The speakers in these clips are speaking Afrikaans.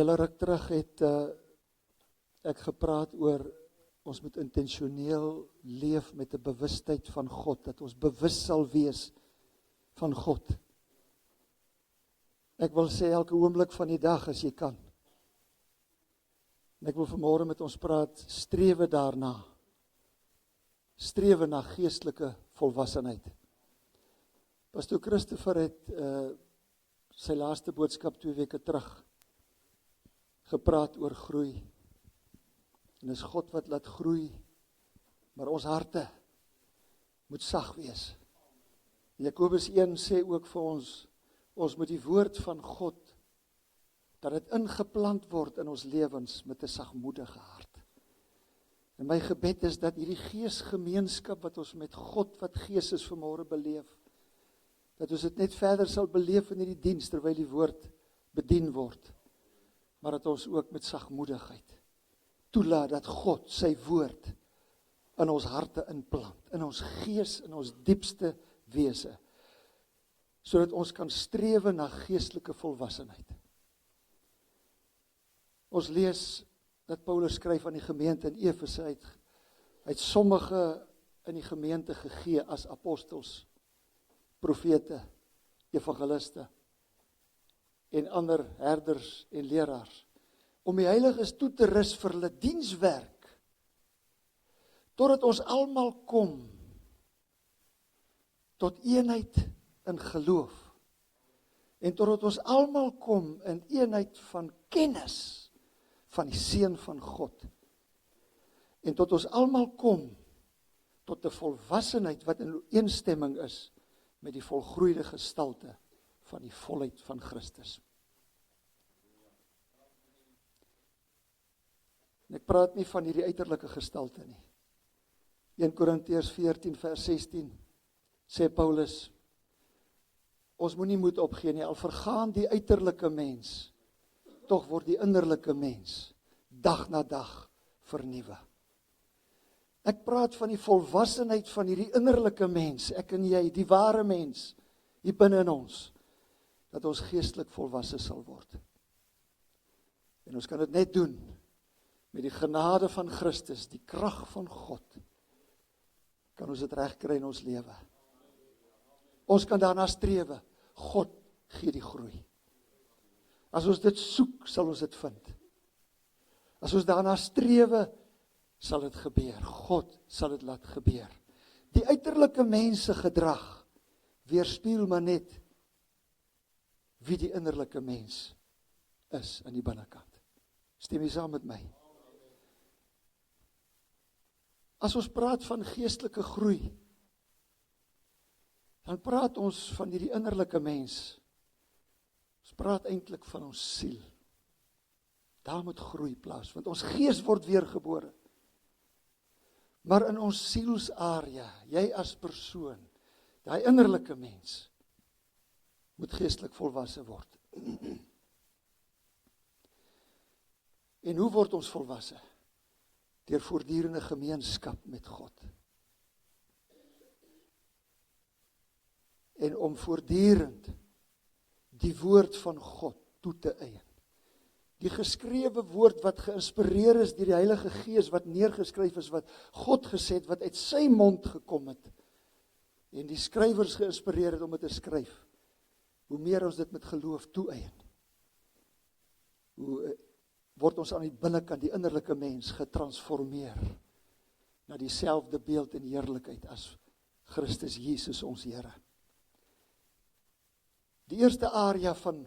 hele ruk terug het ek gepraat oor ons moet intentioneel leef met 'n bewustheid van God, dat ons bewus sal wees van God. Ek wil sê elke oomblik van die dag as jy kan. En ek wil vanmôre met ons praat, strewe daarna. Strewe na geestelike volwassenheid. Pastor Christopher het sy laaste boodskap 2 weke terug gepraat oor groei. En dis God wat laat groei, maar ons harte moet sag wees. Jakobus 1 sê ook vir ons moet die woord van God, dat dit ingeplant word in ons lewens met 'n sagmoedige hart. En my gebed is dat hierdie geesgemeenskap wat ons met God wat gees is vanmôre beleef, dat ons dit net verder sal beleef in hierdie diens terwyl die woord bedien word, maar dat ons ook met sagmoedigheid toelaat dat God sy woord in ons harte inplant, in ons gees, in ons diepste wese, sodat ons kan strewe na geestelike volwassenheid. Ons lees dat Paulus skryf aan die gemeente in Efese, hy het sommige in die gemeente gegee as apostels, profete, evangeliste en ander herders en leraars, om die heiliges toe te rus vir hulle dienswerk, totdat ons almal kom tot eenheid in geloof, en totdat ons almal kom in eenheid van kennis van die Seun van God, en tot ons almal kom tot 'n volwassenheid wat in ooreenstemming is met die volgroeide gestalte van die volheid van Christus. En ek praat nie van hierdie uiterlike gestalte nie. 1 Korintiërs 14 vers 16 sê Paulus, ons moet nie moed opgee nie, al vergaan die uiterlike mens, tog word die innerlike mens dag na dag vernuwe. Ek praat van die volwassenheid van hierdie innerlike mens, ek en jy, die ware mens, hier binne in ons, dat ons geestelik volwasse sal word. En ons kan dit net doen met die genade van Christus, die krag van God, kan ons dit regkry in ons lewe. Ons kan daarna strewe, God gee die groei. As ons dit soek, sal ons dit vind. As ons daarna strewe, sal dit gebeur. God sal dit laat gebeur. Die uiterlike mense gedrag weerspieël maar net wie die innerlike mens is aan die binnekant. Stem jy saam met my? As ons praat van geestelike groei, dan praat ons van hierdie innerlike mens. Ons praat eintlik van ons siel. Daar moet groei plaas, want ons gees word weergebore. Maar in ons sielsarea, jy as persoon, daai innerlike mens, moet geestelik volwasse word. En hoe word ons volwasse? Deur voortdurende gemeenskap met God. En om voortdurend die woord van God toe te eien. Die geskrewe woord wat geïnspireer is deur die Heilige Gees, wat neergeskryf is, wat God gesê het, wat uit sy mond gekom het, en die skrywers geïnspireer het om dit te skryf, hoe meer ons dit met geloof toeëien, hoe word ons aan die binnekant, die innerlike mens, getransformeer, na dieselfde beeld en heerlikheid as Christus Jesus ons Here. Die eerste area van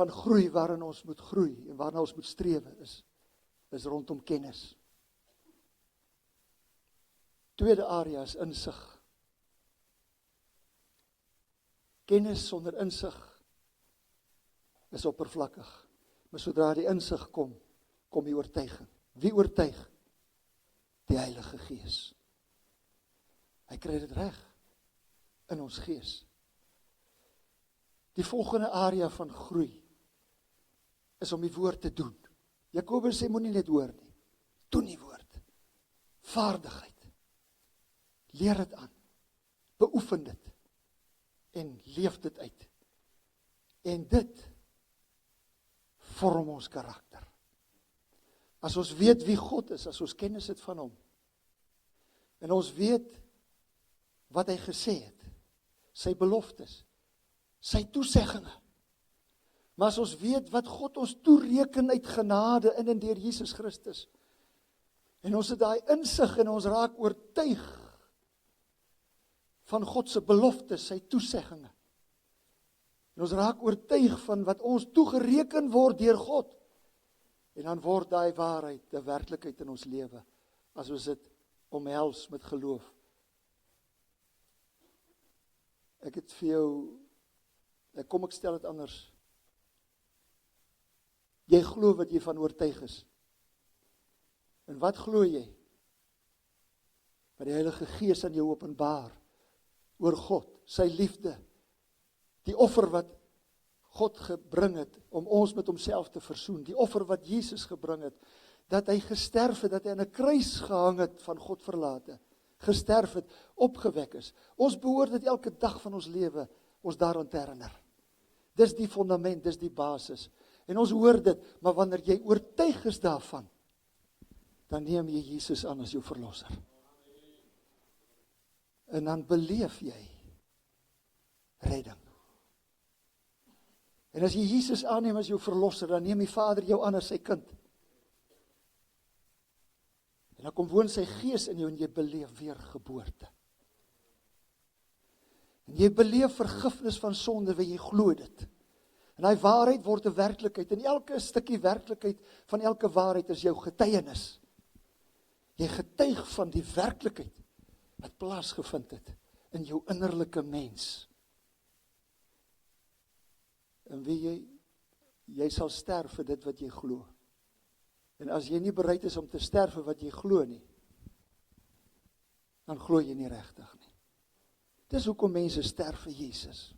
groei waarin ons moet groei en waarna ons moet strewe is rondom kennis. Tweede area is insig. Kennis sonder insig is oppervlakkig. Maar sodra die insig kom die oortuiging. Wie oortuig? Die Heilige Gees. Hy kry dit reg in ons gees. Die volgende area van groei is om die woord te doen. Jakobus sê moenie net hoor nie. Doen die woord. Vaardigheid. Leer dit aan. Beoefen dit. En leef dit uit. En dit vorm ons karakter. As ons weet wie God is, as ons kennis het van hom, en ons weet wat hy gesê het, sy beloftes, sy toeseggings, maar as ons weet wat God ons toereken uit genade in en deur Jesus Christus, en ons het daai insig en ons raak oortuig van God se beloftes, sy toeseggings, en ons raak oortuig van wat ons toegereken word deur God, en dan word daai waarheid 'n werklikheid in ons lewe, as ons dit omhels met geloof. Ek het vir jou, ek stel dit anders. Jy glo wat jy van oortuig is. En wat glo jy? Wat die Heilige Gees aan jou openbaar, oor God, sy liefde, die offer wat God gebring het, om ons met homself te versoen, die offer wat Jesus gebring het, dat hy gesterf het, dat hy aan 'n kruis gehang het, van God verlate, gesterf het, opgewek is. Ons behoort dit elke dag van ons lewe, ons daaraan te herinner. Dis die fundament, dis die basis. En ons hoor dit, maar wanneer jy oortuig is daarvan, dan neem jy Jesus aan as jou verlosser. En dan beleef jy redding. En as jy Jesus aanneem as jou verlosser, dan neem die Vader jou aan as sy kind. En dan kom woon sy Gees in jou en jy beleef weergeboorte. En jy beleef vergifnis van sonde, waar jy glo dit. En daai waarheid word 'n werklikheid. En elke stukkie werklikheid van elke waarheid is jou getuienis. Jy getuig van die werklikheid wat plaasgevind het in jou innerlike mens. En wie jy sal sterf vir dit wat jy glo. En as jy nie bereid is om te sterf vir wat jy glo nie, dan glo jy nie regtig nie. Dis hoekom mense sterf vir Jesus.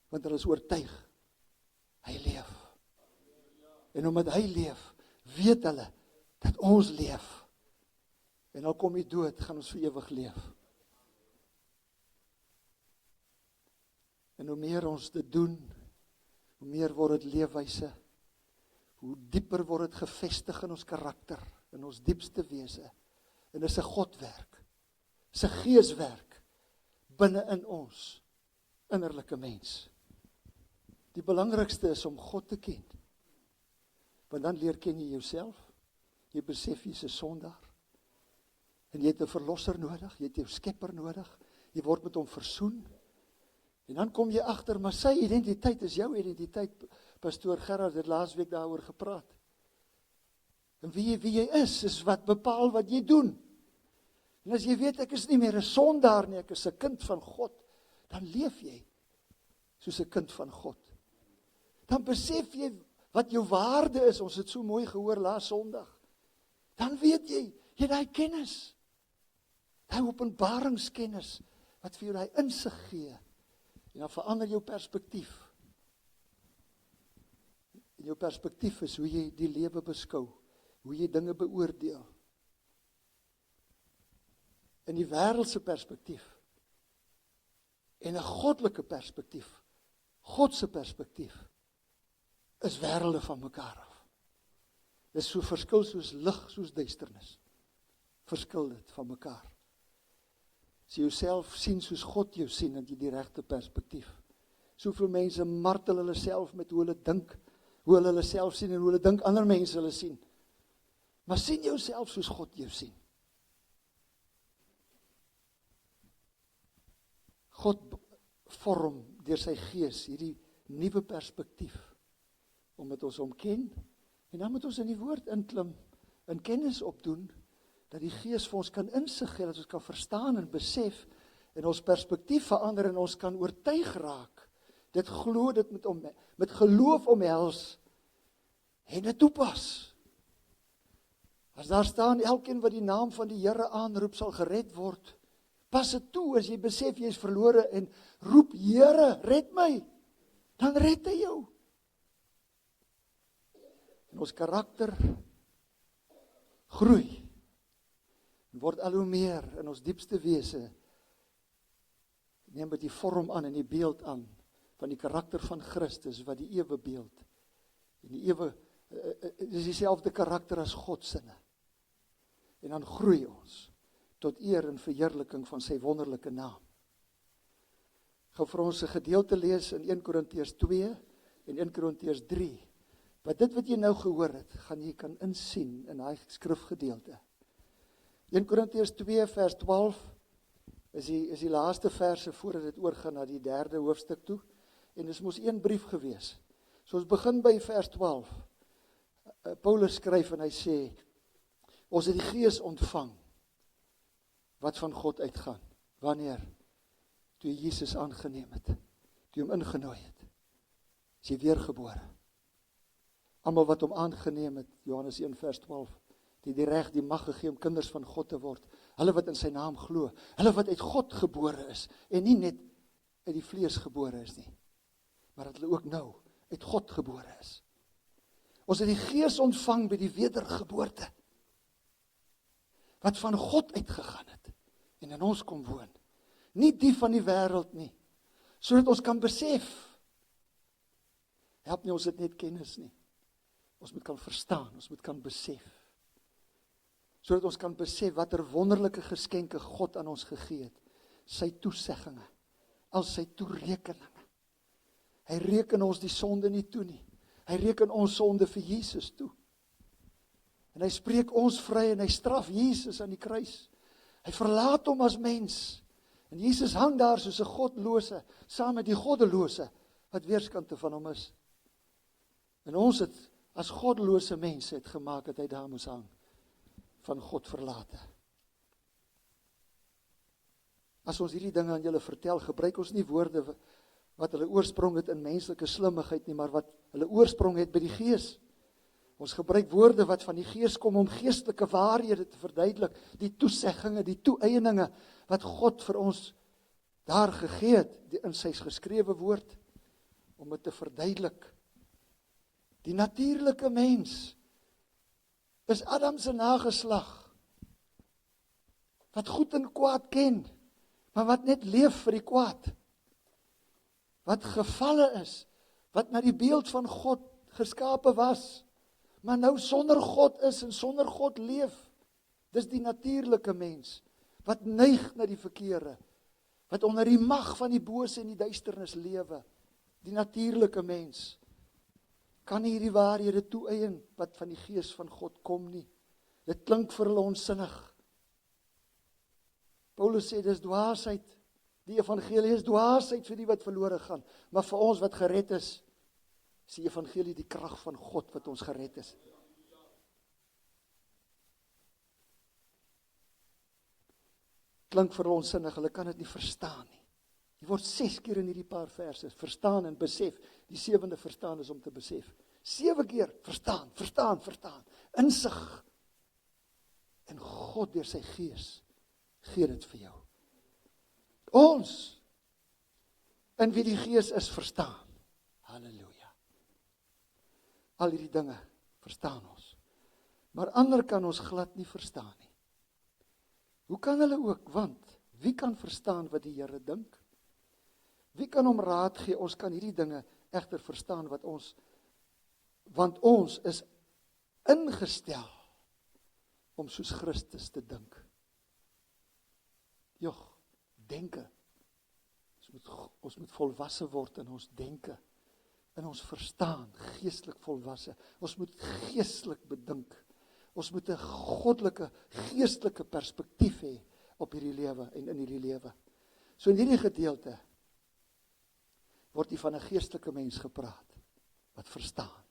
Want hulle is oortuig, hy leef. En omdat hy leef, weet hulle, dat ons leef. En al kom die dood, gaan ons vir ewig leef. En hoe meer ons dit doen, hoe meer word dit leefwyse, hoe dieper word dit gevestig in ons karakter, in ons diepste wese. En dis 'n Godwerk, dis 'n Geeswerk, binne in ons, innerlike mens. Die belangrikste is om God te ken. Want dan leer ken jy jouself, jy besef jy's 'n sondaar, en jy het 'n verlosser nodig, jy het jou skepper nodig, jy word met hom versoen, en dan kom jy agter, maar sy identiteit is jou identiteit. Pastoor Gerard het laasweek daaroor gepraat. En wie jy is wat bepaal wat jy doen. En as jy weet, ek is nie meer 'n sondaar nie, ek is 'n kind van God, dan leef jy soos 'n kind van God. Dan besef jy wat jou waarde is, ons het so mooi gehoor laas Sondag. Dan weet jy het daai kennis, daai openbaringskennis, wat vir jou daai insig gee, en dan verander jou perspektief. En jou perspektief is hoe jy die lewe beskou, hoe jy dinge beoordeel. In die wêreldse perspektief, en 'n goddelike perspektief, God se perspektief, is wêrelde van mekaar af. Dis so verskil soos lig, soos duisternis. Verskil dit van mekaar. As jy jouself sien soos God jou sien, dan jy die regte perspektief. Soveel mense martel hulle self met hoe hulle dink, hoe hulle self sien en hoe hulle dink ander mense hulle sien. Maar sien jouself soos God jou sien. God vorm deur sy Gees hierdie nuwe perspektief, omdat ons hom ken, en dan moet ons in die woord inklim, in kennis opdoen, dat die Gees vir ons kan insig gee, dat ons kan verstaan en besef, en ons perspektief verander, en ons kan oortuig raak, dit glo, dit met geloof omhels, en dit toepas. As daar staan, elkeen wat die naam van die Here aanroep, sal gered word, pas dit toe, as jy besef jy is verlore, en roep, Here, red my, dan red hy jou. En ons karakter groei, en word al hoe meer in ons diepste wese, neem dit die vorm aan en die beeld aan, van die karakter van Christus, wat die ewe beeld En die ewe is dieselfde karakter as God sinne. En dan groei ons tot eer en verheerliking van sy wonderlike naam. Ek gaan vir ons 'n gedeelte lees in 1 Korintiërs 2 en 1 Korintiërs 3. Want dit wat jy nou gehoor het, gaan jy kan insien in daai skrifgedeelte. 1 Korintiërs 2 vers 12 is die laaste verse voordat dit oorgaan na die 3de hoofstuk toe. En dit is mos een brief gewees. So ons begin by vers 12. Paulus skryf en hy sê, ons het die Gees ontvang wat van God uitgaan. Wanneer? Toe jy Jesus aangeneem het. Toe jy hom ingenooi het. Is jy weergebore. Almal wat hom aangeneem het, Johannes 1 vers 12, die reg, die mag gegee om kinders van God te word. Hulle wat in sy naam glo. Hulle wat uit God gebore is. En nie net uit die vlees gebore is nie. Maar dat hulle ook nou uit God gebore is. Ons het die Gees ontvang by die wedergeboorte. Wat van God uitgegaan het. En in ons kom woon. Nie die van die wêreld nie. Sodat ons kan besef. Help nie ons het net kennis nie. Ons moet kan verstaan, ons moet kan besef. Sodat ons kan besef watter wonderlike geskenke God aan ons gegee het. Sy toeseggings, al sy toerekeninge. Hy reken ons die sonde nie toe nie. Hy reken ons sonde vir Jesus toe. En hy spreek ons vry en hy straf Jesus aan die kruis. Hy verlaat hom as mens. En Jesus hang daar soos 'n godlose, saam met die goddelose, wat weerskante van hom is. En ons het, as goddelose mense, het gemaak dat hy daar moes hang. Van God verlate. As ons hierdie dinge aan julle vertel, gebruik ons nie woorde wat hulle oorsprong het in menslike slimmigheid nie, maar wat hulle oorsprong het by die Gees. Ons gebruik woorde wat van die Gees kom om geestelike waarhede te verduidelik, die toeseggings, die toeëieninge wat God vir ons daar gegee het in sy geskrewe woord, om dit te verduidelik. Die natuurlike mens is Adam se nageslag, wat goed en kwaad ken, maar wat net leef vir die kwaad, wat gevalle is, wat na die beeld van God geskape was, maar nou sonder God is en sonder God leef. Dis die natuurlike mens, wat neig na die verkeerde, wat onder die mag van die bose en die duisternis lewe. Die natuurlike mens kan nie hierdie waarhede toeëien wat van die Gees van God kom nie. Dit klink vir hulle onsinnig. Paulus sê dis dwaasheid. Die evangelie is dwaasheid vir die wat verlore gaan, maar vir ons wat gered is die evangelie die krag van God wat ons gered is. Klink vir ons sinnig, hulle kan dit nie verstaan nie. Die word 6 keer in hierdie paar verse, verstaan en besef. Die 7de verstaan is om te besef. 7 keer, verstaan, verstaan, verstaan. Insig. En God deur sy Gees gee dit vir jou. Ons, in wie die Gees is, verstaan. Halleluja. Al hierdie dinge verstaan ons. Maar ander kan ons glad nie verstaan nie. Hoe kan hulle ook? Want wie kan verstaan wat die Here dink? Wie kan hom raad gee? Ons kan hierdie dinge egter verstaan want ons is ingestel om soos Christus te dink. Jog, denke. Ons moet volwasse word in ons denke. In ons verstaan, geestelik volwasse. Ons moet geestelik bedink. Ons moet 'n goddelike, geestelike perspektief hê op hierdie lewe en in hierdie lewe. So in hierdie gedeelte word hier van 'n geestelike mens gepraat wat verstaan.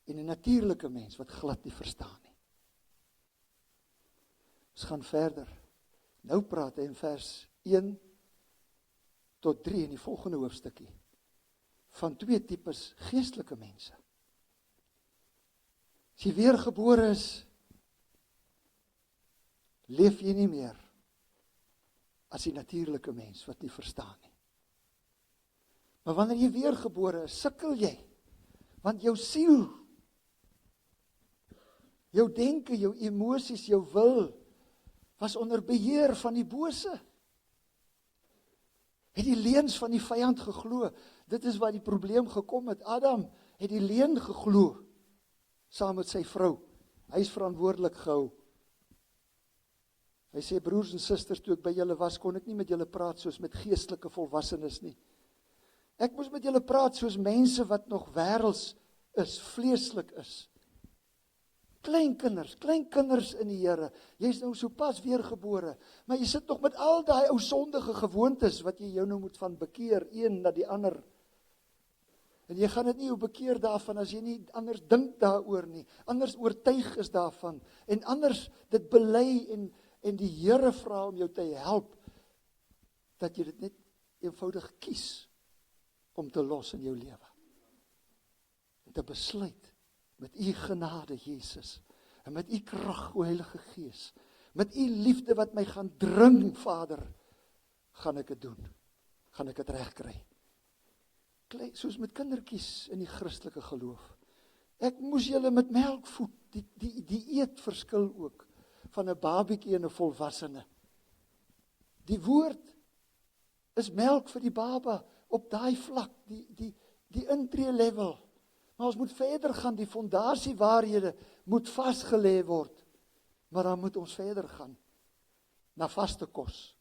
En 'n natuurlike mens wat glad nie verstaan nie. Ons gaan verder. Nou praat hy in vers 1 tot 3 in die volgende hoofstukkie van 2 tipes geestelike mense. As jy weergebore is, leef jy nie meer as die natuurlike mens wat nie verstaan nie. Maar wanneer jy weergebore is, sukkel jy, want jou siel, jou denke, jou emosies, jou wil, was onder beheer van die bose. Het die leuns van die vyand geglo. Dit is waar die probleem gekom het. Adam het die leuen geglo, saam met sy vrou. Hy is verantwoordelik gehou. Hy sê, broers en susters, toe ek by julle was, kon ek nie met julle praat soos met geestelike volwassenes nie. Ek moes met julle praat soos mense wat nog wêrelds is, vleeslik is. Kleinkinders in die Here. Jy is nou so pas weergebore, maar jy sit nog met al daai ou sondige gewoontes wat jy jou nou moet van bekeer, een na die ander. En jy gaan dit nie jou bekeer daarvan as jy nie anders dink daaroor nie, anders oortuig is daarvan, en anders dit bely en die Here vra om jou te help, dat jy dit net eenvoudig kies om te los in jou lewe. En te besluit, met u genade, Jesus, en met u krag, o Heilige Gees, met u liefde wat my gaan dring, Vader, gaan ek dit doen, gaan ek dit regkry. Soos met kindertjies in die Christelike geloof. Ek moes julle met melk voed, die eet verskil ook, van 'n babietjie en 'n volwassene. Die woord is melk vir die baba, op daai vlak, die intree level. Maar ons moet verder gaan, die fondasiewaarhede moet vasgelê word. Maar dan moet ons verder gaan, na vaste kos.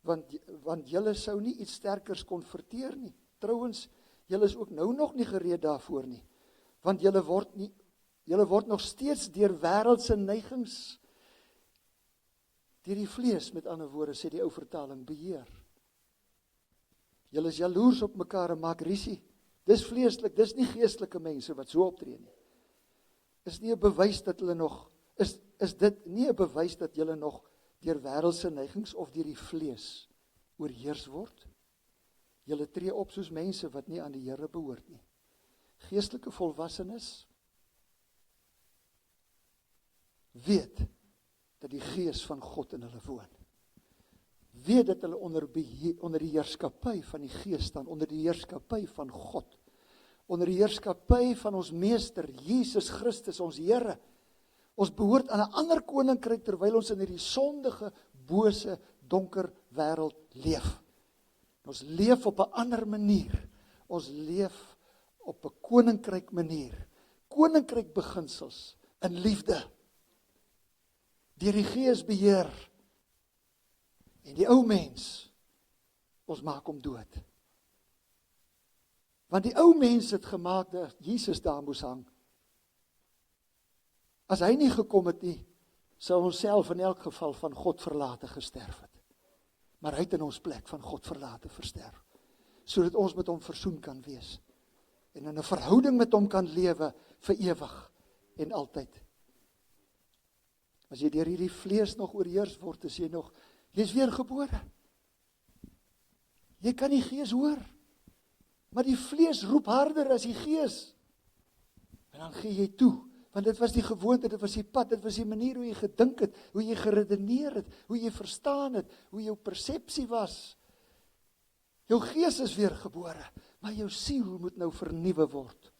Want julle sou nie iets sterkers kon verteer nie. Trouwens, julle is ook nou nog nie gereed daarvoor nie. Want julle word nog steeds deur wêreldse neigings, deur die vlees, met ander woorde, sê die ou vertaling, beheer. Julle is jaloers op mekaar en maak rusie. Dis vleeslik, dis nie geestelike mense wat so optree nie. Is nie 'n bewys dat hulle nog, is dit nie 'n bewys dat julle nog deur wêreldse neigings of deur die vlees oorheers word? Julle tree op soos mense wat nie aan die Here behoort nie. Geestelike volwassenes weet dat die Gees van God in hulle woon. Weet dat hulle onder die heerskappy van die Gees staan, onder die heerskappy van God, onder die heerskappy van ons Meester, Jesus Christus, ons Here. Ons behoort aan 'n ander koninkryk terwyl ons in hierdie sondige, bose, donker wêreld leef. Ons leef op 'n ander manier. Ons leef op 'n koninkryk manier. Koninkryk beginsels in liefde. Deur die Gees beheer. En die ou mens, ons maak hom dood. Want die ou mens het gemaak dat Jesus daar moes hang. As hy nie gekom het nie, sou ons self in elk geval van God verlate gesterf het. Maar hy het in ons plek van God verlate versterf, sodat ons met hom versoen kan wees, en in 'n verhouding met hom kan lewe, vir ewig en altyd. As jy deur hierdie vlees nog oorheers word, is jy is weergebore. Jy kan die Gees hoor, maar die vlees roep harder as die Gees. En dan gee jy toe, want dit was die gewoonte, dit was die pad, dit was die manier hoe jy gedink het, hoe jy geredeneer het, hoe jy verstaan het, hoe jou persepsie was. Jou gees is weergebore, maar jou siel moet nou vernuwe word.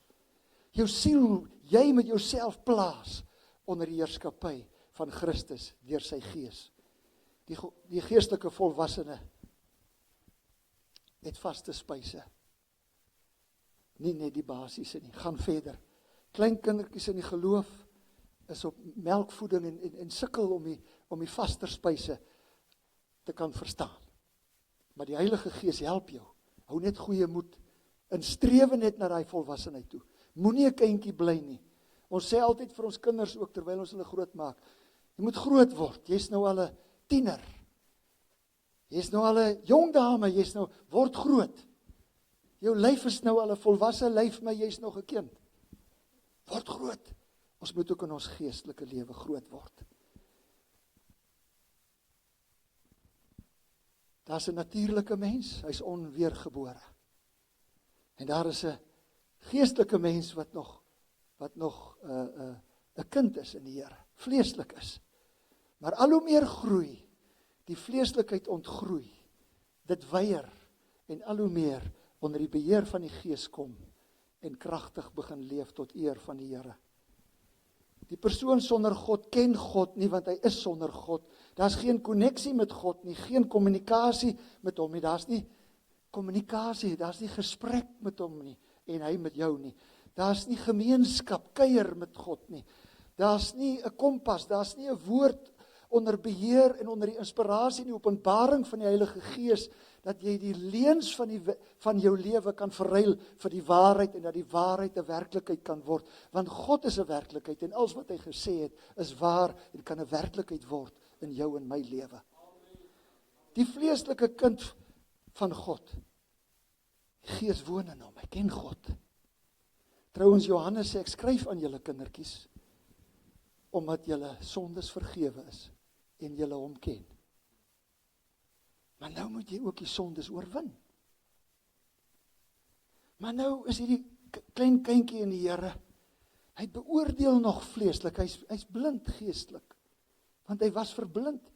Jou siel, jy moet jouself plaas onder die heerskappy van Christus deur sy Gees. Die geestelike volwassene het vaste spyse. Nie net die basiese nie, gaan verder. Kleinkindertjies in die geloof is op melkvoeding en sukkel om die vaster spyse te kan verstaan. Maar die Heilige Gees help jou. Hou net goeie moed en strewe net na daai volwassenheid toe. Moenie 'n kindjie bly nie. Ons sê altyd vir ons kinders ook terwyl ons hulle groot maak, jy moet groot word. Jy's nou al 'n tiener. Jy's nou al 'n jong dame, word groot. Jou lyf is nou al 'n volwasse lyf, maar jy's nog 'n kind. Word groot. Ons moet ook in ons geestelike lewe groot word. Daar's 'n natuurlike mens, hy's onweergebore. En daar is 'n geestelike mens wat nog 'n kind is in die Here, vleeslik is. Maar al hoe meer groei, die vleeslikheid ontgroei, dit weier en al hoe meer onder die beheer van die Gees kom en kragtig begin leef tot eer van die Here. Die persoon sonder God ken God nie, want hy is sonder God. Daar's geen koneksie met God nie, geen kommunikasie met hom nie. Daar's nie kommunikasie, daar's nie gesprek met hom nie en hy met jou nie. Daar's nie gemeenskap, kuier met God nie. Daar's nie 'n kompas, daar's nie 'n woord onder beheer en onder die inspirasie en die openbaring van die Heilige Gees, dat jy die leuns van jou lewe kan verruil vir die waarheid en dat die waarheid 'n werklikheid kan word. Want God is 'n werklikheid en alles wat hy gesê het is waar en kan 'n werklikheid word in jou en my lewe. Die vleeslike kind van God, die Gees woon in hom, hy ken God. Trouwens Johannes sê, ek skryf aan julle kindertjies, omdat julle sondes vergewe is en julle hom ken. Maar nou moet jy ook die sondes oorwin. Maar nou is hierdie klein kindjie in die Here, hy beoordeel nog vleeslik, hy's blind geestelik, want hy was verblind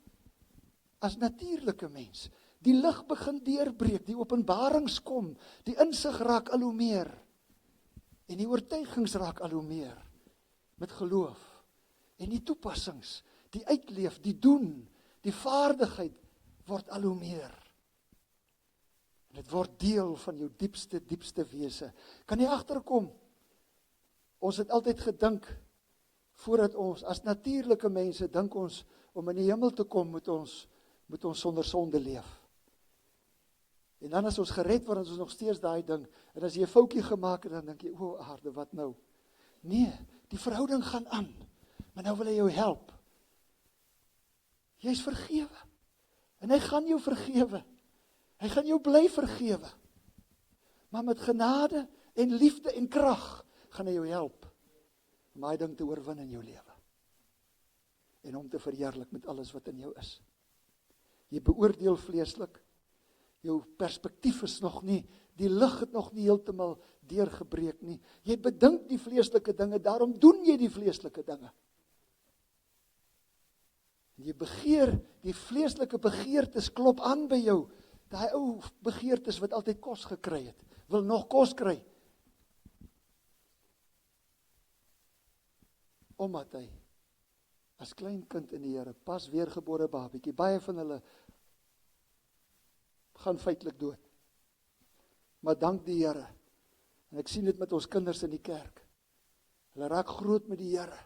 as natuurlike mens. Die lig begin deurbreek, die openbarings kom, die insig raak al hoe meer, en die oortuigings raak al hoe meer, met geloof, en die toepassings, die uitleef, die doen, die vaardigheid, word al hoe meer. En dit word deel van jou diepste wese. Kan jy agterkom? Ons het altyd gedink, voordat ons, as natuurlike mense, dink ons, om in die hemel te kom, moet ons sonder sonde leef. En dan as ons gered word, is ons nog steeds daai ding, en as jy 'n foutjie gemaak het, dan dink jy, o aarde, wat nou? Nee, die verhouding gaan aan, maar nou wil hy jou help. Jy is vergewe, en hy gaan jou vergewe, hy gaan jou bly vergewe, maar met genade en liefde en krag, gaan hy jou help, om daai ding te oorwin in jou lewe, en om te verheerlik met alles wat in jou is. Jy beoordeel vleeslik, jou perspektief is nog nie, die lig het nog nie heeltemal deurgebreek nie, jy bedink die vleeslike dinge, daarom doen jy die vleeslike dinge. En jy begeer, die vleeslike begeertes klop aan by jou, daai ou begeertes wat altyd kos gekry het, wil nog kos kry, omdat hy, as klein kind in die Here, pas weergebore babietjie, baie van hulle gaan feitelik dood. Maar dank die Here, en ek sien dit met ons kinders in die kerk, hulle raak groot met die Here,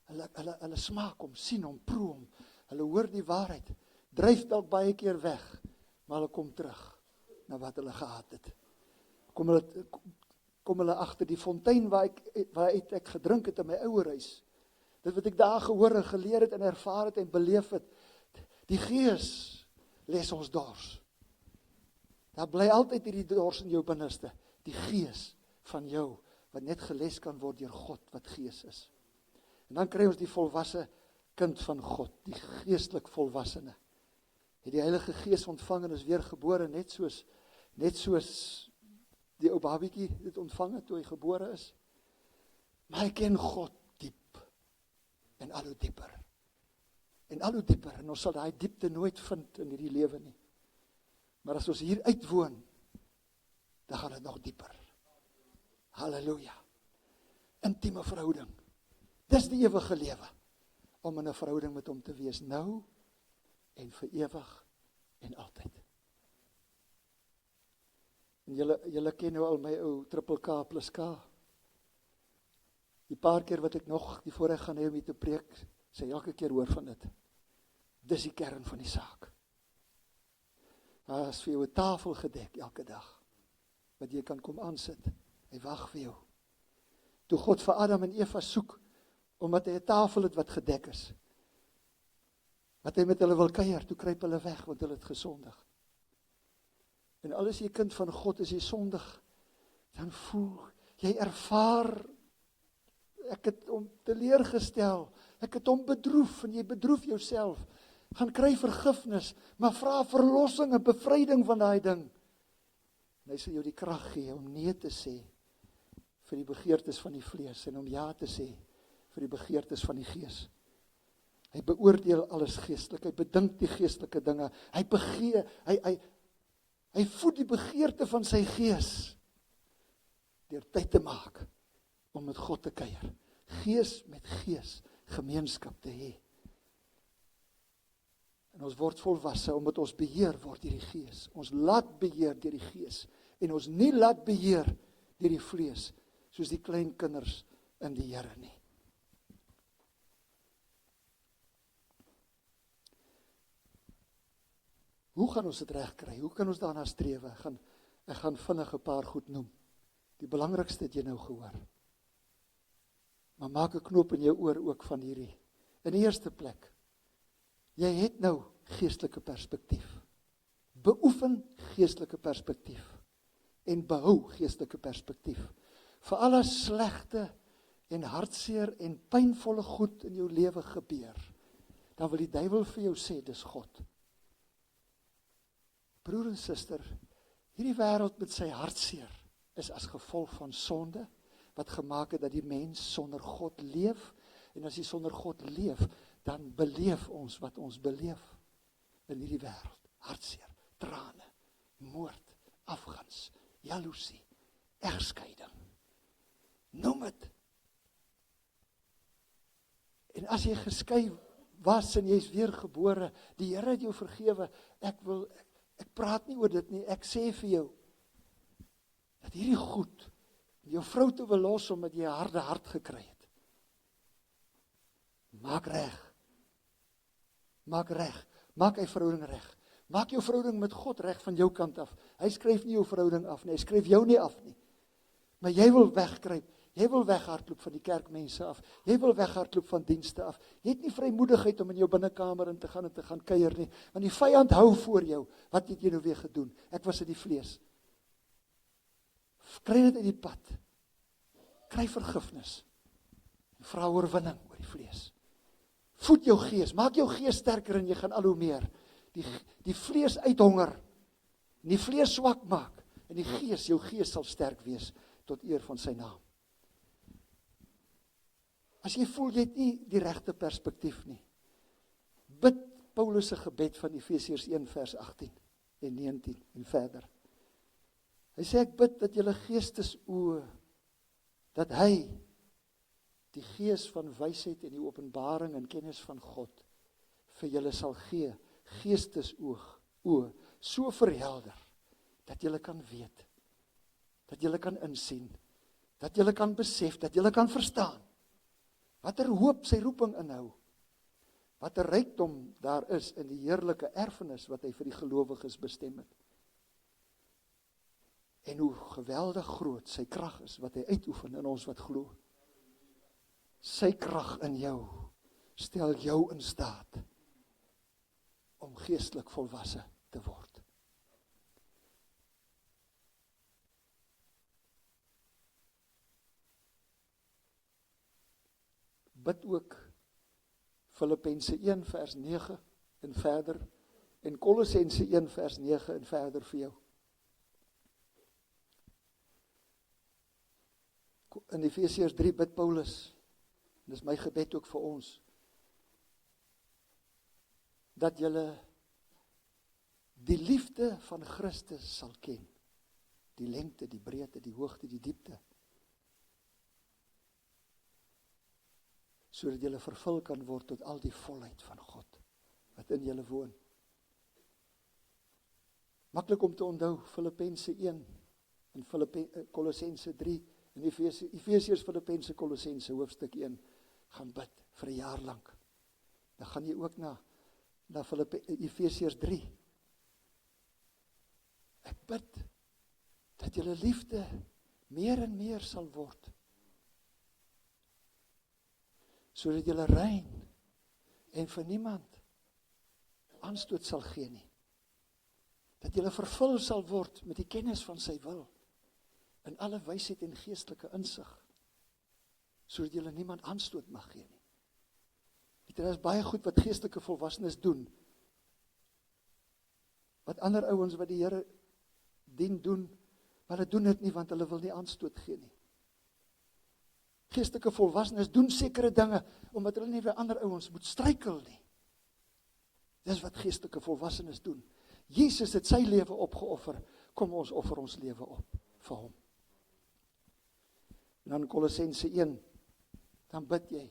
hulle smaak hom, sien hom, proe hom, hulle hoor die waarheid, dryf dalk baie keer weg, maar hulle kom terug, na wat hulle gehad het. Kom hulle agter die fontein waaruit ek gedrink het in my ouerhuis, dit wat ek daar gehoor en geleer het en ervaar het en beleef het, die Gees les ons dors. Daar bly altyd hierdie dors in jou binneste, die Gees van jou, wat net geles kan word deur God, wat Gees is. En dan kry ons die volwasse kind van God, die geestelik volwassene. Het die Heilige Gees ontvang en is weer gebore, net soos die ou babietjie dit ontvang het toe hy gebore is. Maar hy ken God diep, en al hoe dieper. En al hoe dieper, en ons sal daai diepte nooit vind in hierdie lewe nie. Maar as ons hier uitwoon, dan gaan dit nog dieper. Halleluja. Intieme verhouding. Dis die ewige lewe, om in 'n verhouding met hom te wees, nou en vir ewig en altyd. En julle ken nou al my ou KKK+K. Die paar keer wat ek nog die voorreg gaan hê om hier te preek, sê elke keer hoor van dit. Dis die kern van die saak. Daar is vir jou 'n tafel gedek elke dag, wat jy kan kom aansit. Hy wag vir jou. Toe God vir Adam en Eva soek, omdat hy 'n tafel het wat gedek is, wat hy met hulle wil kuier, toe kruip hulle weg, want hulle het gesondig. En al is jy kind van God, as jy sondig, dan voel, jy ervaar, ek het hom teleurgestel, ek het hom bedroef, en jy bedroef jouself, gaan kry vergifnis, maar vra verlossing en bevryding van daai ding. En hy sal jou die krag gee om nee te sê vir die begeertes van die vlees, en om ja te sê vir die begeertes van die Gees. Hy beoordeel alles geestelik, hy bedink die geestelike dinge, hy voed die begeerte van sy Gees, deur tyd te maak, om met God te kuier. Gees met Gees, gemeenskap te hê. En ons word volwasse, omdat ons beheer word deur die Gees. Ons laat beheer deur die Gees, en ons nie laat beheer deur die vlees, soos die klein kinders in die Here nie. Hoe gaan ons dit reg kry? Hoe kan ons daarna strewe? Ek gaan vinnig 'n paar goed noem. Die belangrikste het jy nou gehoor. Maar maak 'n knoop in jou oor ook van hierdie. In die eerste plek, jy het nou geestelike perspektief. Beoefen geestelike perspektief en behou geestelike perspektief. Vir alle slegte en hartseer en pynvolle goed in jou lewe gebeur, dan wil die duiwel vir jou sê, dis God. Broer en suster, hierdie wêreld met sy hartseer is as gevolg van sonde, wat gemaak het dat die mens sonder God leef, en as jy sonder God leef, dan beleef ons wat ons beleef in hierdie wêreld. Hartseer, trane, moord, afguns, jaloesie, egskeiding. Noem het. En as jy geskei was en jy is weergebore, die Here het jou vergewe, ek praat nie oor dit nie, ek sê vir jou, dat hierdie goed, jou vrou te wil los, omdat jy 'n harde hart gekry het. Maak reg. Maak reg. Maak hy verhouding reg. Maak jou verhouding met God reg van jou kant af. Hy skryf nie jou verhouding af nie, hy skryf jou nie af nie. Maar jy wil wegkruip, jy wil weghardloop van die kerkmense af, jy wil weghardloop van dienste af. Jy het nie vrymoedigheid om in jou binnekamer in te gaan kuier nie, want die vyand hou voor jou. Wat het jy nou weer gedoen? Ek was in die vlees. Kry dit uit die pad. Kry vergifnis. Vra oorwinning oor die vlees. Voed jou gees, maak jou gees sterker en jy gaan al hoe meer die vlees uithonger, en die vlees swak maak, en die gees, jou gees sal sterk wees tot eer van sy naam. As jy voel jy het nie die regte perspektief nie, bid Paulus se gebed van Efesiërs 1 vers 18 en 19 en verder. Hy sê ek bid dat julle geestesoë, dat hy die gees van wysheid en die openbaring en kennis van God vir julle sal gee, geestesoë, so verhelder, dat julle kan weet, dat julle kan insien, dat julle kan besef, dat julle kan verstaan, watter hoop sy roeping inhou, watter rykdom daar is in die heerlike erfenis wat hy vir die gelowiges bestem het, en hoe geweldig groot sy krag is, wat hy uitoefen in ons wat glo. Sy krag in jou, stel jou in staat, om geestelik volwasse te word. Bid ook Filippense 1 vers 9 en verder, en Kolossense 1 vers 9 en verder vir jou. In Efesiërs 3 bid Paulus, en dis my gebed ook vir ons, dat julle die liefde van Christus sal ken, die lengte, die breedte, die hoogte, die diepte, sodat julle vervul kan word tot al die volheid van God, wat in julle woon. Maklik om te onthou, Filippense 1, en Kolossense 3, en Efesiërs, Filippense, Kolossense, hoofstuk 1, gaan bid vir 'n jaar lank. Dan gaan jy ook na Efesiërs 3. Ek bid, dat julle liefde meer en meer sal word, sodat julle rein en vir niemand aanstoot sal gee nie. Dat julle vervul sal word met die kennis van sy wil, in alle wysheid en geestelike insig, sodat julle niemand aanstoot mag gee nie. Dit is baie goed wat geestelike volwassenes doen, wat ander ouens wat die Here dien doen, maar hulle doen dit nie, want hulle wil nie aanstoot gee nie. Geestelike volwassenes doen sekere dinge, omdat hulle nie vir ander ouens moet struikel nie. Dis wat geestelike volwassenes doen. Jesus het sy lewe opgeoffer, kom ons offer ons lewe op vir hom. En dan Kolossense 1, dan bid jy,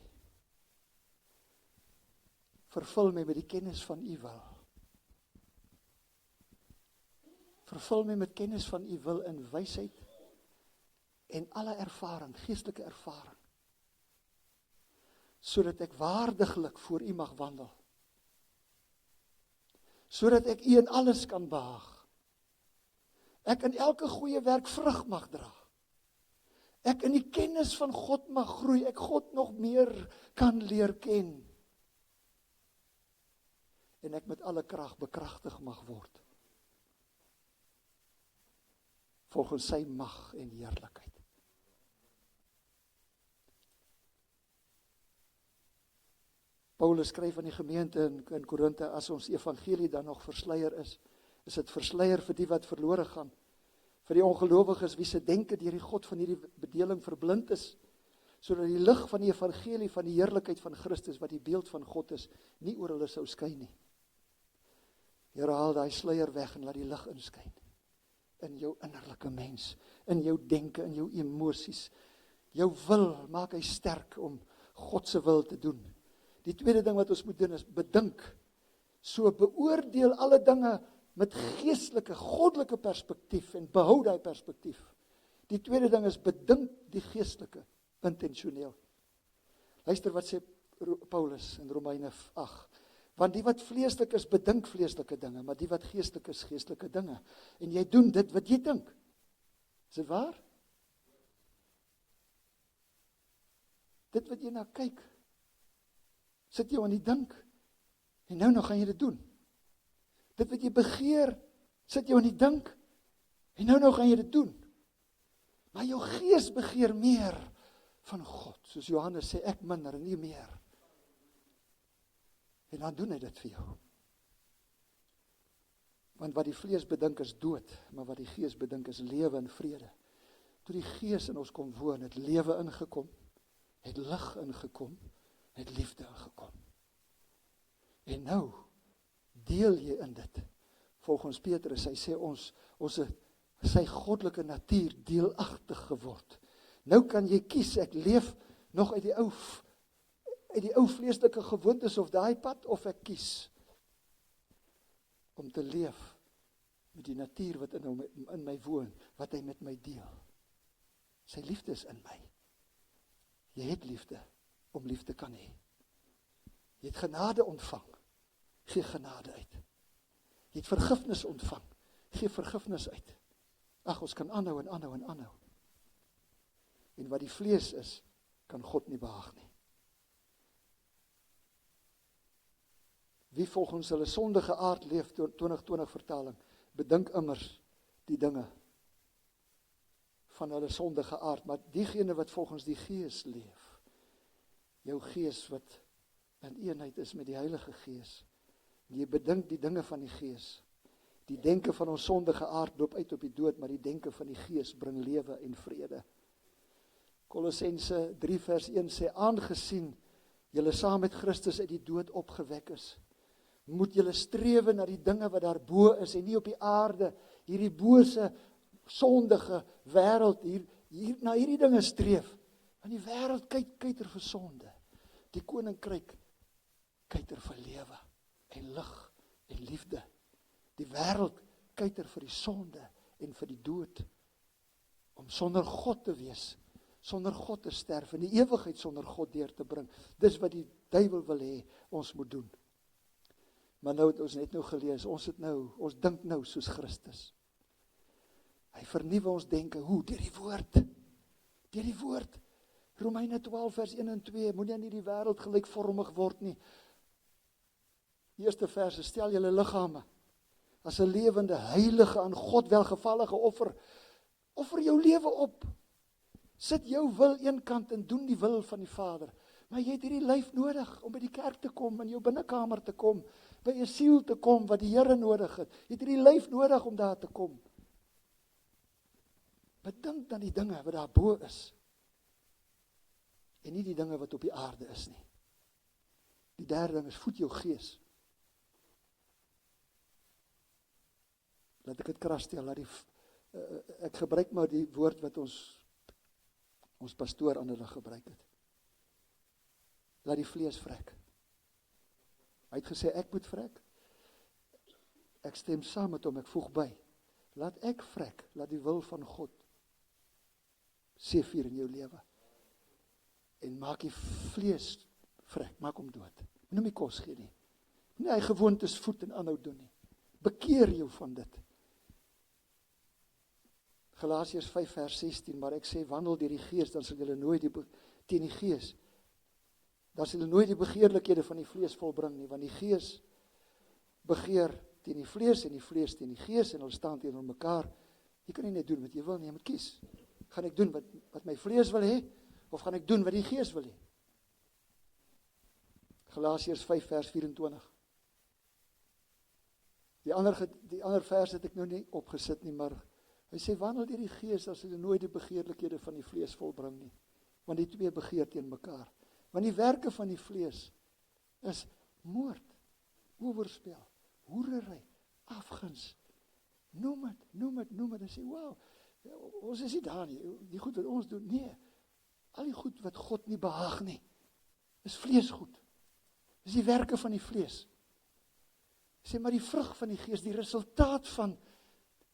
vervul my met die kennis van u wil. Vervul my met kennis van u wil in wysheid en alle ervaring, geestelike ervaring, sodat ek waardiglik voor U mag wandel, sodat ek U in alles kan behaag, ek in elke goeie werk vrug mag dra, ek in die kennis van God mag groei, ek God nog meer kan leer ken, en ek met alle krag bekragtig mag word, volgens sy mag en heerlikheid. Paulus skryf aan die gemeente in Korinthe, as ons evangelie dan nog versleier is dit versleier vir die wat verlore gaan, vir die ongelowiges wie se denke deur die God van hierdie bedeling verblind is, sodat die lig van die evangelie van die heerlikheid van Christus, wat die beeld van God is, nie oor hulle sou skyn nie. Here, haal daai sluier weg en laat die lig inskyn in jou innerlike mens, in jou denke, in jou emosies. Jou wil, maak hy sterk om God se wil te doen. Die tweede ding wat ons moet doen is bedink. So beoordeel alle dinge met geestelike, goddelike perspektief en behou daai perspektief. Die tweede ding is bedink die geestelike, intentioneel. Luister wat sê Paulus in Romeine 8. Want die wat vleeslik is, bedink vleeslike dinge, maar die wat geestelik is, geestelike dinge. En jy doen dit wat jy dink. Is dit waar? Dit wat jy na kyk, sit jou aan die dink. En nou gaan jy dit doen. Dit wat jy begeer, sit jou aan die dink. En nou gaan jy dit doen. Maar jou gees begeer meer van God. Soos Johannes sê, ek minder en nie meer. En dan doen hy dit vir jou. Want wat die vlees bedink is dood, maar wat die gees bedink is lewe en vrede. Toe die gees in ons kom woon, het lewe ingekom, het lig ingekom, het liefde ingekom. En nou deel jy in dit. Volgens Petrus, hy sê ons sy goddelike natuur deelagtig geword. Nou kan jy kies, ek leef nog uit die ou vleeslike gewoontes of daai pad, of ek kies om te leef met die natuur wat in my woon, wat hy met my deel. Sy liefde is in my. Jy het liefde om liefde kan hê. Jy het genade ontvang, gee genade uit. Jy het vergifnis ontvang, gee vergifnis uit. Ag, ons kan aanhou en aanhou en aanhou. En wat die vlees is, kan God nie behaag nie. Wie volgens hulle sondige aard leef, 2020 vertaling, bedink immers die dinge van hulle sondige aard, maar diegene wat volgens die Gees leef, jou gees wat in eenheid is met die Heilige Gees, en jy bedink die dinge van die Gees, die denke van ons sondige aard loop uit op die dood, maar die denke van die Gees bring lewe en vrede. Kolossense 3 vers 1 sê, aangesien julle saam met Christus uit die dood opgewek is, moet julle strewe na die dinge wat daarbo is en nie op die aarde, hierdie bose, sondige wêreld, hier na hierdie dinge streef. Want die wêreld kyker vir sonde. Die koninkryk kyker vir lewe en lig en liefde. Die wêreld kyker vir die sonde en vir die dood. Om sonder God te wees, sonder God te sterf, en die ewigheid sonder God deur te bring. Dis wat die duiwel wil hê, ons moet doen. Maar nou het ons net nou gelees, ons dink nou soos Christus. Hy vernuwe ons denke, hoe? Deur die woord. Deur die woord. Romeine 12 vers 1 en 2, moenie aan hierdie wêreld gelykvormig word nie. Eerste vers, stel julle liggame as 'n lewende, heilige, aan God welgevallige offer. Offer jou lewe op. Sit jou wil eenkant en doen die wil van die Vader. Maar jy het hierdie lyf nodig om by die kerk te kom, in jou binnekamer te kom, by 'n siel te kom wat die Here nodig het. Jy het hierdie lyf nodig om daar te kom. Bedink dan die dinge wat daarbo is, en nie die dinge wat op die aarde is nie. Die derde ding is, voed jou gees. Laat ek dit kras stel, ek gebruik maar die woord wat ons pastoor aan hulle gebruik het. Laat die vlees vrek. Hy het gesê, ek moet vrek. Ek stem saam met hom, ek voeg by. Laat ek vrek, laat die wil van God seefuur in jou lewe. En maak die vlees vrek, maak hom dood. Moenie hom nie kos gee nie. Moenie hy gewoontes voed en aanhou doen nie. Bekeer jou van dit. Galasiërs 5 vers 16, maar ek sê, wandel deur die Gees, dan sal julle nooit teen die Gees, dan sal julle nooit die begeerlikhede van die vlees volbring nie, want die Gees begeer teen die vlees en die vlees teen die Gees, en hulle staan teenoor mekaar. Jy kan nie net doen wat jy wil nie, jy moet kies. Gaan ek doen wat my vlees wil hê, of gaan ek doen wat die Gees wil hê? Galasiërs 5 vers 24. Die ander vers het ek nou nie opgesit nie, maar hy sê, wandel deur die Gees, as jy nooit die begeerlikhede van die vlees volbring nie, want die twee begeer teen mekaar. Want die werke van die vlees is moord, oorspel, hoerery, afguns, noem het, en sê, wow, ons is nie daar nie, die goed wat ons doen, nee, al die goed wat God nie behaag nie, is vleesgoed, is die werke van die vlees. Sê, maar die vrug van die Gees, die resultaat van,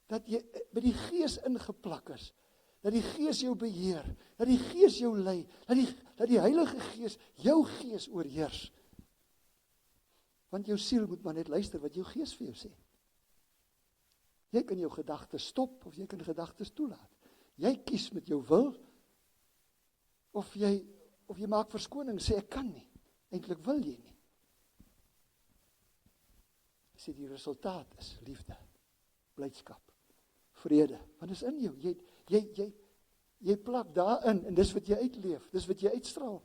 dat jy by die Gees ingeplak is, dat die Gees jou beheer, dat die Gees jou lei, dat die Heilige Gees jou gees oorheers. Want jou siel moet maar net luister wat jou gees vir jou sê. Jy kan jou gedagtes stop, of jy kan gedagtes toelaat. Jy kies met jou wil, of jy maak verskoning, sê ek kan nie, eintlik wil jy nie. Sê die resultaat is liefde, blydskap, vrede, want is in jou, jy plak daarin, en dis wat jy uitleef, dis wat jy uitstraal.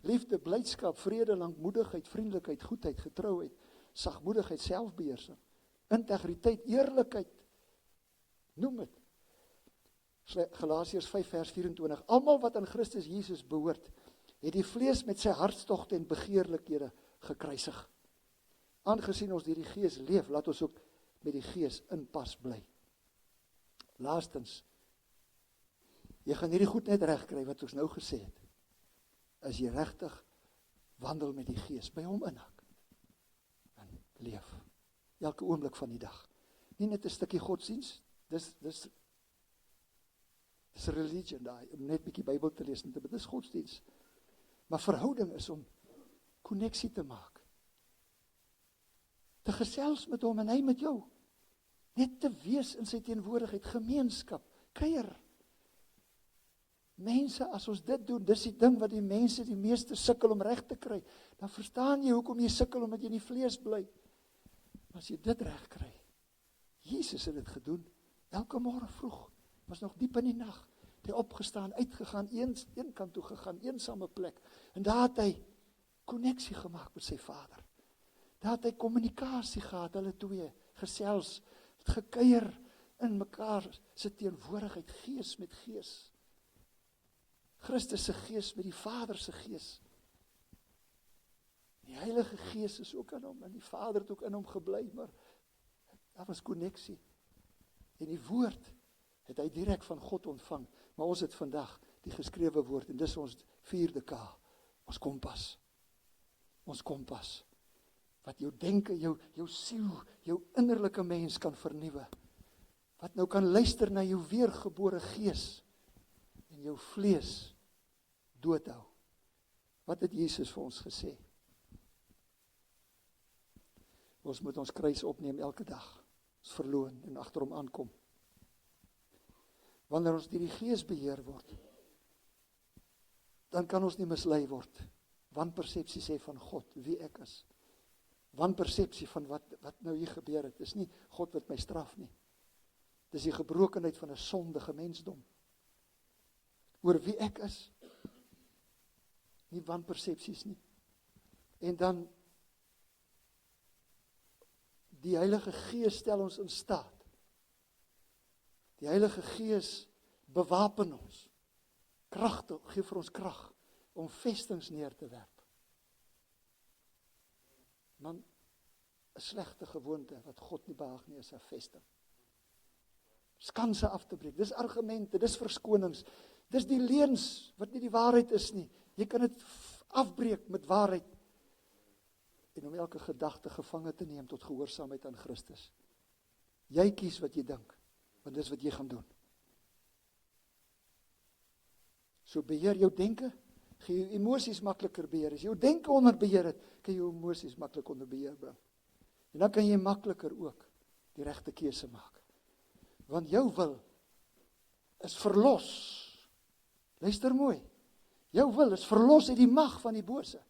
Liefde, blydskap, vrede, lankmoedigheid, vriendelikheid, goedheid, getrouheid, sagmoedigheid, selfbeheersing, integriteit, eerlikheid, noem het. Galasiërs 5 vers 24, almal wat aan Christus Jesus behoort, het die vlees met sy hartstogte en begeerlikhede gekruisig. Aangesien ons deur die Gees leef, laat ons ook met die Gees inpas bly. Laastens, jy gaan hierdie goed net reg kry wat ons nou gesê het, as jy regtig wandel met die Gees, by hom inhak, en leef, elke oomblik van die dag. Nie net 'n stukkie godsdiens, dis religion daai, om net 'n bietjie Bybel te lees, dit is godsdiens. Maar verhouding is om koneksie te maak, te gesels met hom en hy met jou, net te wees in sy teenwoordigheid, gemeenskap, kuier. Mense, as ons dit doen, dis die ding wat die mense die meeste sukkel om reg te kry, dan verstaan jy hoekom jy sukkel omdat jy in die vlees bly. As jy dit reg kry, Jesus het dit gedoen, elke môre vroeg, was nog diep in die nag, het hy opgestaan, uitgegaan, een kant toe gegaan, eensame plek, en daar het hy koneksie gemaak met sy Vader. Daar het hy kommunikasie gehad, hulle twee, gesels, het gekuier in mekaar, sy teenwoordigheid, gees met gees. Christus se gees met die Vader se gees. Die Heilige Gees is ook in hom, en die Vader het ook in hom gebly, maar daar was koneksie. En die woord het hy direk van God ontvang, maar ons het vandag die geskrewe woord, en dis ons 4de K, ons kompas. Ons kompas, wat jou denke, jou siel, jou innerlike mens kan vernuwe, wat nou kan luister na jou weergebore gees, en jou vlees doodhou. Wat het Jesus vir ons gesê? Ons moet ons kruis opneem elke dag, ons verloon en agter hom aankom. Wanneer ons deur die Gees beheer word, dan kan ons nie mislei word. Wanpersepsie sê van God, wie ek is. Wanpersepsie van wat nou hier gebeur het, is nie God wat my straf nie. Dis die gebrokenheid van 'n sondige mensdom. Oor wie ek is, nie wanpersepsies nie. En dan, die Heilige Gees stel ons in staat. Die Heilige Gees bewapen ons, kragtig, gee vir ons krag, om vestings neer te werp. Man, 'n slegte gewoonte, wat God nie behaag nie, is 'n vesting. Skanse af te breek, dis argumente, dis verskonings, dis die leuns, wat nie die waarheid is nie. Jy kan dit afbreek met waarheid, en om elke gedagte gevange te neem tot gehoorsaamheid aan Christus. Jy kies wat jy dink, want dis wat jy gaan doen. So beheer jou denke, gaan jou emosies makliker beheer. As jou denke onder beheer het, kan jou emosies maklik onder beheer bring. En dan kan jy makliker ook die regte keuse maak. Want jou wil is verlos. Luister mooi. Jou wil is verlos uit die mag van die bose.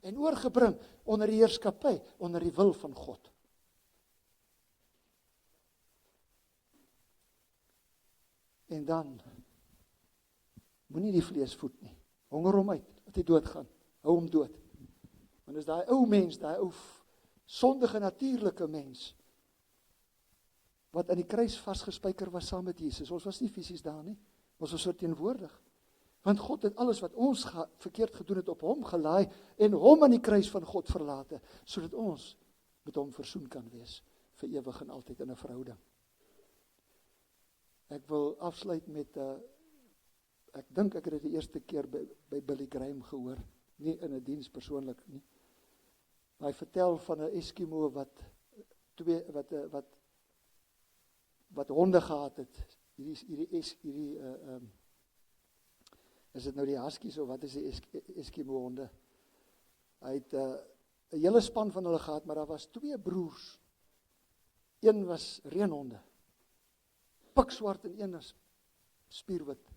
En oorgebring onder die heerskappy, onder die wil van God. En dan, moenie die vlees voed nie. Honger hom uit, dat hy doodgaan. Hou hom dood. Want is daai ou mens, daai ou sondige natuurlike mens, wat aan die kruis vasgespijker was saam met Jesus. Ons was nie fisies daar nie, ons was so teenwoordig. Want God het alles wat ons verkeerd gedoen het op hom gelaai, en hom aan die kruis van God verlate, sodat ons met hom versoen kan wees, vir ewig en altyd in 'n verhouding. Ek wil afsluit met, ek dink ek het dit die eerste keer by Billy Graham gehoor, nie in 'n diens persoonlik nie. Maar hy vertel van 'n Eskimo wat honde gehad het. Is dit nou die huskies of wat is die Eskimo honde? Hy het 'n hele span van hulle gehad, maar daar was 2 broers. Een was reenhonde, pikswart, en een is spierwit.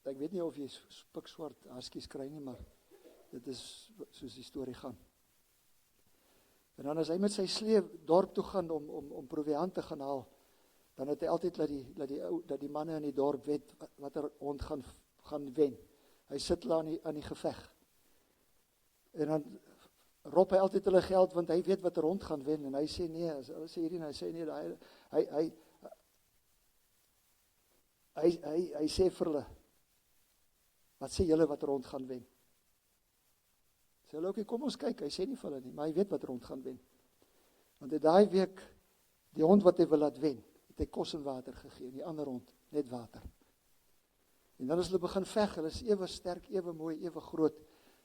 Ek weet nie of jy pikswart huskies kry nie, maar dit is soos die storie gaan. En dan as hy met sy slee dorp toe gaan om proviant te gaan haal, dan het hy altyd laat die manne in die dorp weet wat hond gaan wen. Hy sit hulle aan die geveg. En dan roep hy altyd hulle geld, want hy weet wat hond gaan wen. En hy sê nee, hulle sê hierdie, hy sê nee, hy sê vir hulle, wat sê julle wat hond gaan wen? Sê hulle, okay, kom ons kyk, hy sê nie vir hulle nie, maar hy weet wat hond gaan wen. Want in daai week, die hond wat hy wil laat wen, het hy kos en water gegee, die ander hond, net water. En dan as hulle begin veg, hulle is ewe sterk, ewe mooi, ewe groot,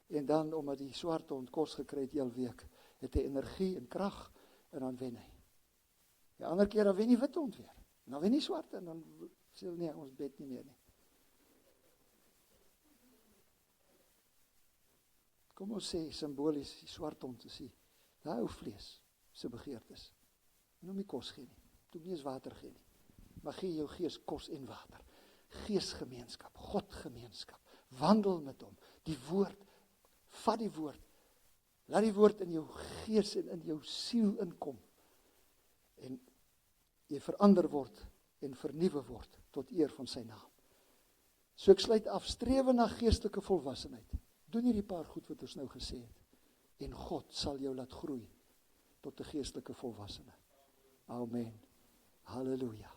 en dan, omdat die swarte hond kos gekry het heel week, het hy energie en krag, en dan wen hy. Die ander keer, dan wen die wit hond weer, en dan wen die swarte, en dan sê hulle, nee, ons bet nie meer nie. Kom ons sê, symbolies, die swart hond, is die ou vlees, sy begeertes, en hom nie kos gee nie, toe nie eens water gee nie, maar gee jou gees kos en water, geesgemeenskap, Godgemeenskap, wandel met hom, die woord, vat die woord, laat die woord in jou gees en in jou siel inkom, en jy verander word, en vernuwe word, tot eer van sy naam. So ek sluit af, strewe na geestelike volwassenheid, doen hierdie paar goed wat ons nou gesê het, en God sal jou laat groei, tot 'n geestelike volwassene. Amen. Halleluja.